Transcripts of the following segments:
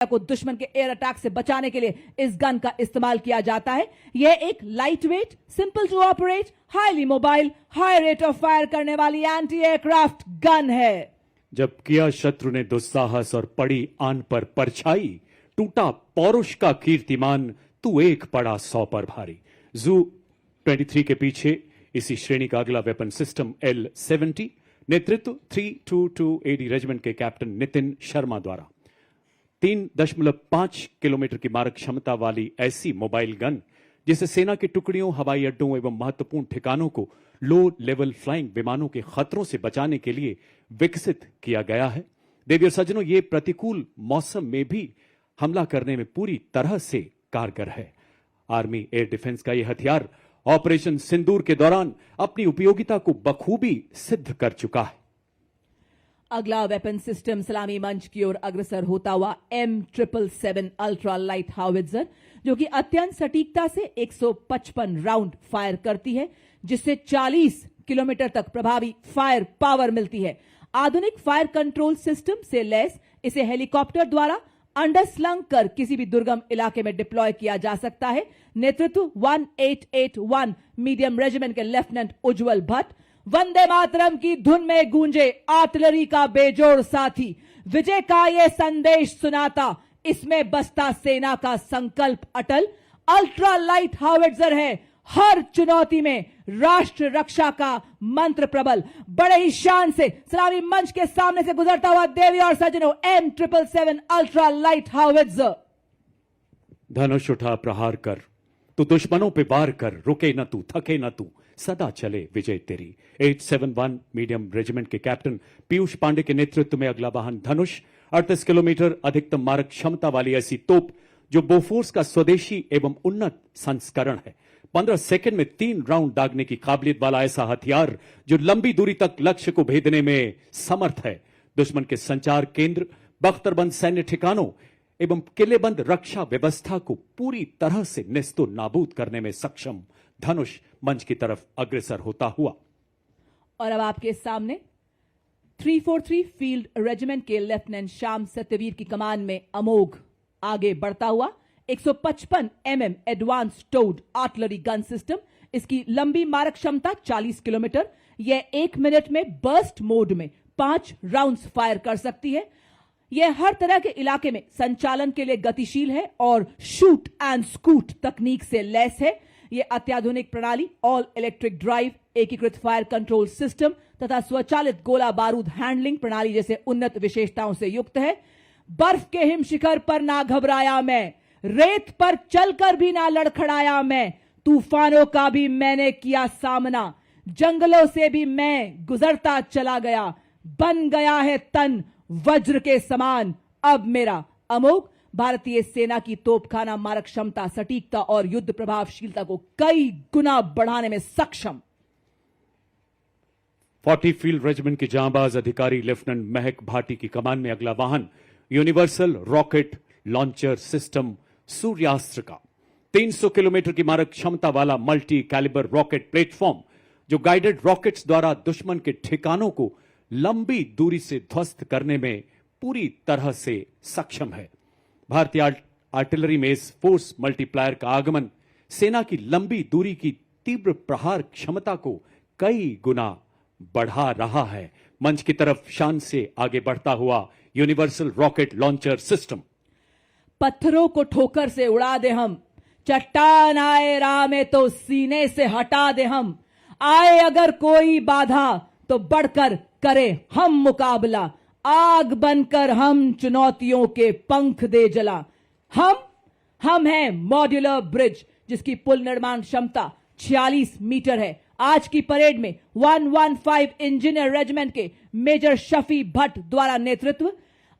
को दुश्मन के एयर अटैक से बचाने के लिए इस गन का इस्तेमाल किया जाता है। यह एक light weight, simple to operate, highly mobile, high rate of fire करने वाली एंटी एयरक्राफ्ट गन है। जब किया शत्रु ने दुस्साहस और पड़ी आन पर परछाई, टूटा पौरुष का कीर्तिमान, तू एक पड़ा 100 पर भारी। जू 23 के पीछे इसी श्रेणी का अगला वेपन सिस्टम L-70, नेतृत्व 322 AD रेजिमेंट के कैप्टन नितिन शर्मा द्वारा। 3.5 किलोमीटर की मारक क्षमता वाली ऐसी मोबाइल गन जिसे सेना की टुकड़ियों, हवाई अड्डों एवं महत्वपूर्ण ठिकानों को लो लेवल फ्लाइंग विमानों के खतरों से बचाने के लिए विकसित किया गया है। देवी और सज्जनों, ये प्रतिकूल मौसम में भी हमला करने में पूरी तरह से कारगर है। आर्मी एयर डिफेंस का यह हथियार ऑपरेशन सिंदूर के दौरान अपनी उपयोगिता को बखूबी सिद्ध कर चुका है। अगला वेपन सिस्टम सलामी मंच की ओर अग्रसर होता हुआ M777 अल्ट्रा लाइट हाउवित्जर, जो कि अत्यंत सटीकता से 155 राउंड फायर करती है, जिससे 40 किलोमीटर तक प्रभावी फायर पावर मिलती है। आधुनिक फायर कंट्रोल सिस्टम से लैस इसे हेलीकॉप्टर द्वारा अंडरस्लंग कर किसी भी दुर्गम इलाके में डिप्लॉय किया जा सकता है। नेतृत्व 1881 मीडियम रेजिमेंट के लेफ्टिनेंट उज्जवल भट्ट। वंदे मातरम की धुन में गूंजे आर्टिलरी का बेजोड़ साथी, विजय का ये संदेश सुनाता, इसमें बसता सेना का संकल्प अटल। अल्ट्रा लाइट हाउवित्जर है हर चुनौती में राष्ट्र रक्षा का मंत्र प्रबल। बड़े ही शान से सलामी मंच के सामने से गुजरता हुआ देवी और सज्जनों, M777 अल्ट्रा लाइट हाउवित्जर। धनुष उठा प्रहार कर, तू दुश्मनों पे वार कर, रुके न तू, थके न तू, सदा चले विजय तेरी। 871 मीडियम रेजिमेंट के कैप्टन पीयूष पांडे के नेतृत्व में अगला वाहन धनुष 38 किलोमीटर अधिकतम मारक क्षमता वाली ऐसी तोप जो बोफोर्स का स्वदेशी एवं उन्नत संस्करण है। 15 सेकंड में 3 राउंड दागने की काबिलियत वाला ऐसा हथियार जो लंबी दूरी तक लक्ष्य को भेदने में समर्थ है। दुश्मन के संचार केंद्र, बख्तरबंद सैन्य ठिकानों एवं किलेबंद रक्षा व्यवस्था को पूरी तरह से नेस्तो नाबूद करने में सक्षम धनुष मंच की तरफ अग्रसर होता हुआ। और अब आपके सामने 343 फील्ड रेजिमेंट के लेफ्टिनेंट श्याम सत्यवीर की कमान में अमोघ आगे बढ़ता हुआ 155 mm advance toad artillery gun system. इसकी लंबी मारक क्षमता 40 किलोमीटर। यह 1 मिनट में बर्स्ट मोड में 5 राउंड्स फायर कर सकती है। यह हर तरह के इलाके में संचालन के लिए गतिशील है और शूट एंड स्कूट तकनीक से लैस है। यह अत्याधुनिक प्रणाली, ऑल इलेक्ट्रिक ड्राइव, एकीकृत फायर कंट्रोल सिस्टम तथा स्वचालित गोला बारूद हैंडलिंग प्रणाली जैसे उन्नत विशेषताओं से युक्त है। बर्फ के हिम शिखर पर ना घबराया मैं, रेत पर चलकर भी ना लड़खड़ाया मैं, तूफानों का भी मैंने किया सामना, जंगलों से भी मैं गुजरता चला गया, बन गया है तन वज्र के समान अब मेरा। अमोघ भारतीय सेना की तोपखाना मारक क्षमता, सटीकता और युद्ध प्रभावशीलता को कई गुना बढ़ाने में सक्षम। 40 फील्ड रेजिमेंट के जांबाज अधिकारी लेफ्टिनेंट महक भाटी की कमान में अगला वाहन यूनिवर्सल रॉकेट लॉन्चर सिस्टम सूर्यास्त्र का 300 किलोमीटर की मारक क्षमता वाला मल्टी कैलिबर रॉकेट प्लेटफॉर्म जो गाइडेड रॉकेट्स द्वारा दुश्मन के ठिकानों को लंबी दूरी से ध्वस्त करने में पूरी तरह से सक्षम है। भारतीय आर्टिलरी में इस फोर्स मल्टीप्लायर का आगमन सेना की लंबी दूरी की तीव्र प्रहार क्षमता को कई गुना बढ़ा रहा है। मंच की तरफ शान से आगे बढ़ता हुआ यूनिवर्सल रॉकेट लॉन्चर सिस्टम। पत्थरों को ठोकर से उड़ा दे हम, चट्टान आए राह में तो सीने से हटा दे हम, आए अगर कोई बाधा तो बढ़कर करे हम मुकाबला, आग बनकर हम चुनौतियों के पंख दे जला। हम हैं मॉड्यूलर ब्रिज जिसकी पुल निर्माण क्षमता 46 मीटर है। आज की परेड में 115 इंजीनियर रेजिमेंट के मेजर शफी भट्ट द्वारा नेतृत्व।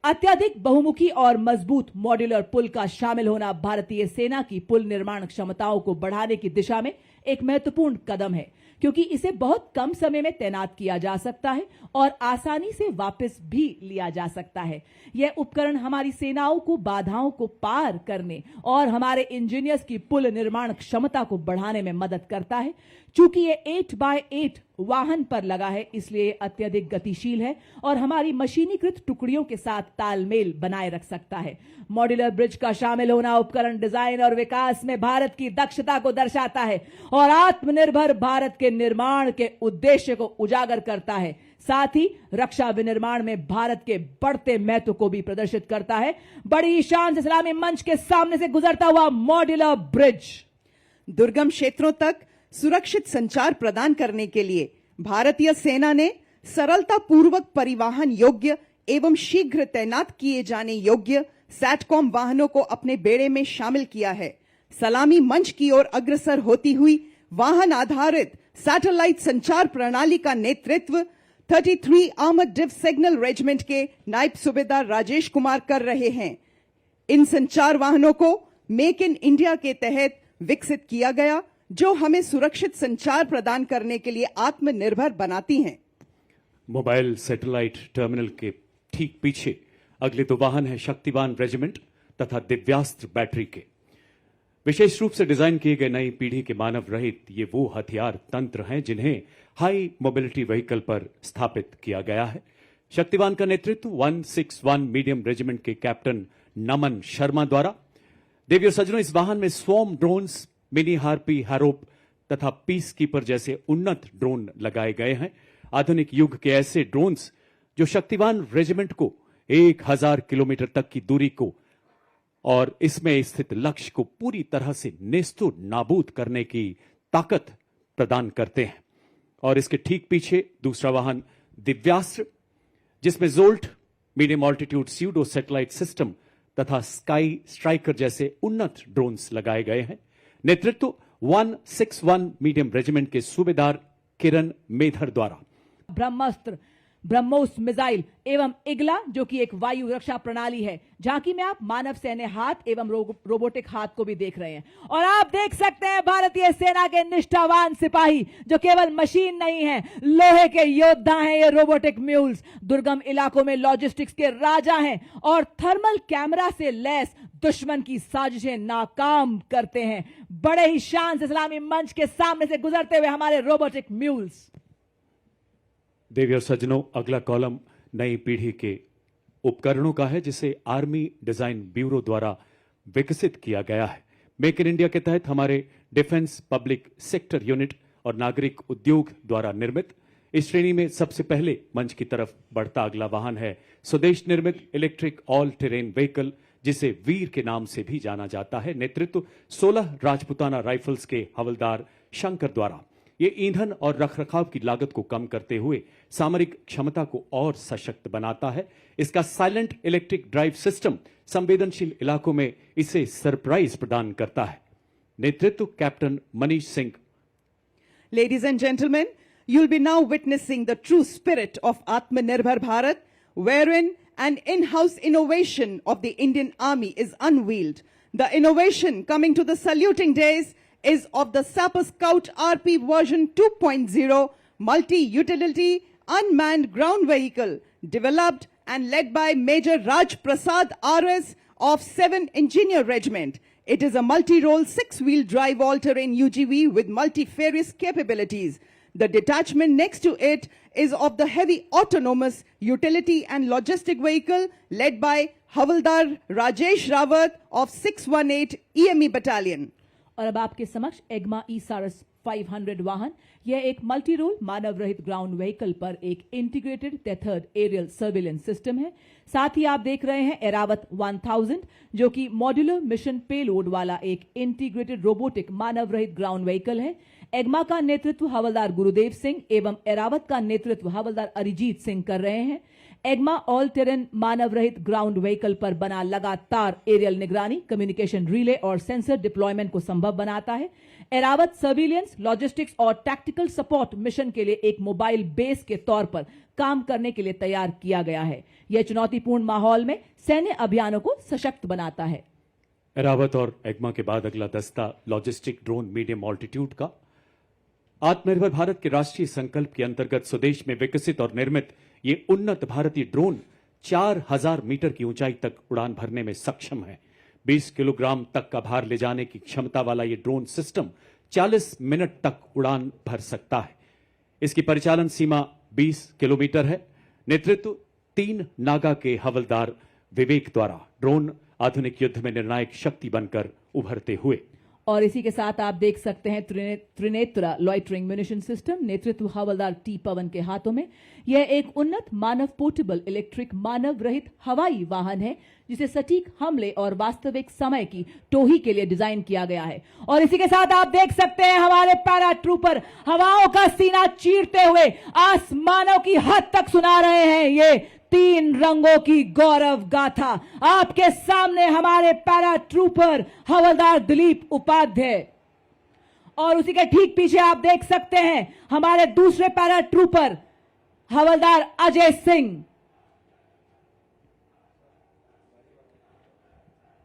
अत्यधिक बहुमुखी और मजबूत मॉड्यूलर पुल का शामिल होना भारतीय सेना की पुल निर्माण क्षमताओं को बढ़ाने की दिशा में एक महत्वपूर्ण कदम है, क्योंकि इसे बहुत कम समय में तैनात किया जा सकता है और आसानी से वापस भी लिया जा सकता है। यह उपकरण हमारी सेनाओं को बाधाओं को पार करने और हमारे इंजीनियर्स की पुल निर्माण क्षमता को बढ़ाने में मदद करता है। चूंकि ये 8x8 वाहन पर लगा है, इसलिए ये अत्यधिक गतिशील है और हमारी मशीनीकृत टुकड़ियों के साथ तालमेल बनाए रख सकता है। मॉड्यूलर ब्रिज का शामिल होना उपकरण डिजाइन और विकास में भारत की दक्षता को दर्शाता है और आत्मनिर्भर भारत के निर्माण के उद्देश्य को उजागर करता है। साथ ही रक्षा विनिर्माण में भारत के बढ़ते महत्व को भी प्रदर्शित करता है। बड़ी शान से सलामी मंच के सामने से गुजरता हुआ मॉड्यूलर ब्रिज दुर्गम क्षेत्रों तक सुरक्षित संचार प्रदान करने के लिए भारतीय सेना ने सरलता पूर्वक परिवहन योग्य एवं शीघ्र तैनात किए जाने योग्य सैटकॉम वाहनों को अपने बेड़े में शामिल किया है। सलामी मंच की ओर अग्रसर होती हुई वाहन आधारित सैटेलाइट संचार प्रणाली का नेतृत्व 33 आर्मर्ड डिव सिग्नल रेजिमेंट के नायब सूबेदार राजेश कुमार कर रहे हैं। इन संचार वाहनों को मेक इन इंडिया के तहत विकसित किया गया, जो हमें सुरक्षित संचार प्रदान करने के लिए आत्मनिर्भर बनाती हैं। मोबाइल सैटेलाइट टर्मिनल के ठीक पीछे अगले दो वाहन है शक्तिवान रेजिमेंट तथा दिव्यास्त्र बैटरी के। विशेष रूप से डिजाइन किए गए नई पीढ़ी के मानव रहित ये वो हथियार तंत्र हैं जिन्हें हाई मोबिलिटी व्हीकल पर स्थापित किया गया है। शक्तिवान का नेतृत्व 161 मीडियम रेजिमेंट के कैप्टन नमन शर्मा द्वारा। देवियों सज्जनों, इस वाहन में स्वॉर्म ड्रोन्स, मिनी हार्पी, हैरोप तथा पीस कीपर जैसे उन्नत ड्रोन लगाए गए हैं। आधुनिक युग के ऐसे ड्रोन्स जो शक्तिवान रेजिमेंट को 1000 किलोमीटर तक की दूरी को और इसमें स्थित लक्ष्य को पूरी तरह से नेस्तो नाबूद करने की ताकत प्रदान करते हैं। और इसके ठीक पीछे दूसरा वाहन दिव्यास्त्र, जिसमें jolt, medium altitude pseudo satellite system तथा स्काई स्ट्राइकर जैसे उन्नत ड्रोन्स लगाए गए हैं। नेतृत्व 161 मीडियम रेजिमेंट के सूबेदार किरण मेधर द्वारा। ब्रह्मास्त्र, ब्रह्मोस मिसाइल एवं इगला, जो कि एक वायु रक्षा प्रणाली है। झांकी में आप मानव सैन्य हाथ एवं रोबोटिक हाथ को भी देख रहे हैं और आप देख सकते हैं भारतीय सेना के निष्ठावान सिपाही जो केवल मशीन नहीं है, लोहे के योद्धा हैं। ये रोबोटिक म्यूल्स दुर्गम इलाकों में लॉजिस्टिक्स के राजा हैं और थर्मल कैमरा से लैस दुश्मन की साजिशें नाकाम करते हैं। बड़े ही शान से सलामी मंच के सामने से गुजरते हुए हमारे रोबोटिक म्यूल्स। देवी और सज्जनों, अगला कॉलम नई पीढ़ी के उपकरणों का है जिसे आर्मी डिजाइन ब्यूरो द्वारा विकसित किया गया है। मेक इन इंडिया के तहत हमारे डिफेंस पब्लिक सेक्टर यूनिट और नागरिक उद्योग द्वारा निर्मित इस श्रेणी में सबसे पहले मंच की तरफ बढ़ता अगला वाहन है स्वदेश निर्मित इलेक्ट्रिक ऑल टेरेन व्हीकल, जिसे वीर के नाम से भी जाना जाता है। नेतृत्व 16 राजपुताना राइफल्स के हवलदार शंकर द्वारा। ये ईंधन और रखरखाव की लागत को कम करते हुए सामरिक क्षमता को और सशक्त बनाता है। इसका साइलेंट इलेक्ट्रिक ड्राइव सिस्टम संवेदनशील इलाकों में इसे सरप्राइज प्रदान करता है। नेतृत्व captain Manish Singh. Ladies and gentlemen, you'll be now witnessing the true spirit of Atmanirbhar Bharat, wherein an in-house innovation of the Indian Army is unveiled. The innovation coming to the saluting days is of the Sapper Scout RP version 2.0 multi-utility unmanned ground vehicle developed and led by Major Raj Prasad RS of 7 Engineer Regiment. It is a multi-role 6-wheel drive all-terrain UGV with multifarious capabilities. The detachment next to it is of the heavy autonomous utility and logistic vehicle led by Havaldar Rajesh Rawat of 618 EME Battalion. और अब आपके समक्ष एग्मा ई-सारस 500 वाहन। यह एक multi role मानव रहित ground vehicle पर एक integrated tethered aerial surveillance system है। साथ ही आप देख रहे हैं एरावत 1000, जो कि मॉड्यूलर मिशन पेलोड वाला एक इंटीग्रेटेड रोबोटिक मानव रहित ग्राउंड व्हीकल है। एग्मा का नेतृत्व हवलदार गुरुदेव सिंह एवं एरावत का नेतृत्व हवलदार अरिजीत सिंह कर रहे हैं। एग्मा ऑल टेरेन मानव रहित ग्राउंड व्हीकल पर बना लगातार एरियल निगरानी, कम्युनिकेशन रिले और सेंसर डिप्लॉयमेंट को संभव बनाता है। एरावत सर्विलियंस, लॉजिस्टिक्स और टैक्टिकल सपोर्ट मिशन के लिए एक मोबाइल बेस के तौर पर काम करने के लिए तैयार किया गया है। यह चुनौतीपूर्ण माहौल में सैन्य अभियानों को सशक्त बनाता है। एरावत और एग्मा के बाद अगला दस्ता लॉजिस्टिक ड्रोन मीडियम ऑल्टीट्यूड का आत्मनिर्भर भारत के राष्ट्रीय संकल्प के अंतर्गत स्वदेश में विकसित और निर्मित ये उन्नत भारतीय ड्रोन 4000 मीटर की ऊंचाई तक उड़ान भरने में सक्षम है। 20 किलोग्राम तक का भार ले जाने की क्षमता वाला ये ड्रोन सिस्टम 40 मिनट तक उड़ान भर सकता है। इसकी परिचालन सीमा 20 किलोमीटर है। नेतृत्व 3 नागा के हवलदार विवेक द्वारा ड्रोन आधुनिक युद्ध में निर्णायक शक्ति बनकर उभरते हुए। और इसी के साथ आप देख सकते हैं त्रिनेत्र लॉइटरिंग म्यूनिशन सिस्टम, नेतृत्व हवलदार टी पवन के हाथों में। यह एक उन्नत मानव पोर्टेबल इलेक्ट्रिक मानव रहित हवाई वाहन है जिसे सटीक हमले और वास्तविक समय की टोही के लिए डिजाइन किया गया है। और इसी के साथ आप देख सकते हैं हमारे पैरा ट्रूपर हवाओं का सीना चीरते हुए आसमानों की हद तक सुना रहे हैं ये 3 रंगों की गौरव गाथा। आपके सामने हमारे पैरा ट्रूपर हवलदार दिलीप उपाध्याय और उसी के ठीक पीछे आप देख सकते हैं हमारे दूसरे पैरा ट्रूपर हवलदार अजय सिंह।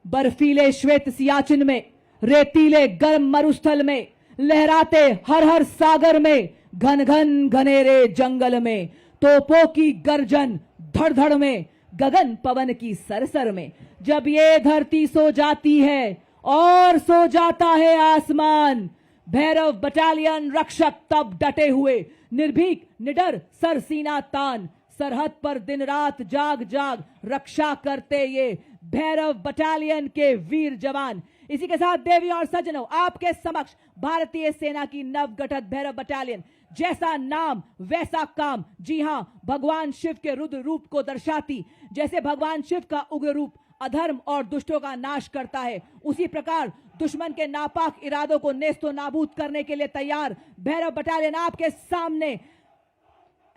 बर्फीले श्वेत सियाचिन में, रेतीले गर्म मरुस्थल में, लहराते हर हर सागर में, घन घन घनेरे जंगल में, तोपों की गर्जन धड़धड़ में, गगन पवन की सरसर में, जब ये धरती सो जाती है और सो जाता है आसमान, भैरव बटालियन रक्षक तब डटे हुए, निर्भीक निडर सरसीना तान, सरहद पर दिन रात जाग जाग रक्षा करते ये भैरव बटालियन के वीर जवान। इसी के साथ देवी और सज्जनों, आपके समक्ष भारतीय सेना की नवगठित भैरव बटालियन, जैसा नाम वैसा काम। जी हां, भगवान शिव के रुद्र रूप को दर्शाती, जैसे भगवान शिव का उग्र रूप अधर्म और दुष्टों का नाश करता है, उसी प्रकार दुश्मन के नापाक इरादों को नेस्तो नाबूद करने के लिए तैयार भैरव बटालियन आपके सामने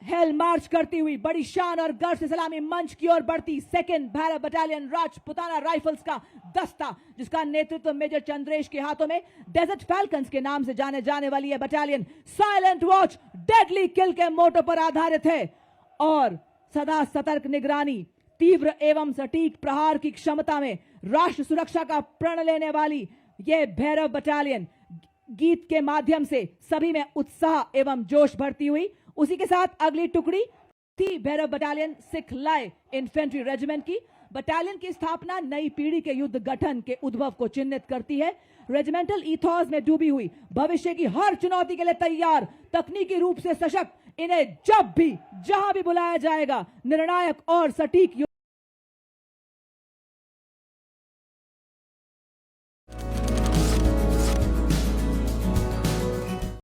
हेल मार्च करती हुई बड़ी शान और गर्व से सलामी मंच की ओर बढ़ती second Bhairav battalion Rajputana rifles का दस्ता, जिसका नेतृत्व मेजर चंद्रेश के हाथों में डेजर्ट फैल्कन्स के नाम से जाने जाने वाली यह बटालियन साइलेंट वॉच डेडली किल के मोटो पर आधारित है और सदा सतर्क निगरानी, तीव्र एवं सटीक प्रहार की क्षमता में राष्ट्र सुरक्षा का प्रण लेने वाली यह भैरव बटालियन गीत के माध्यम से सभी में उत्साह एवं जोश भरती हुई। उसी के साथ अगली टुकड़ी थी भैरव बटालियन सिख लाए इन्फेंट्री रेजिमेंट की। बटालियन की स्थापना नई पीढ़ी के युद्ध गठन के उद्भव को चिन्हित करती है। रेजिमेंटल ईथॉस में डूबी हुई, भविष्य की हर चुनौती के लिए तैयार, तकनीकी रूप से सशक्त, इन्हें जब भी जहां भी बुलाया जाएगा निर्णायक और सटीक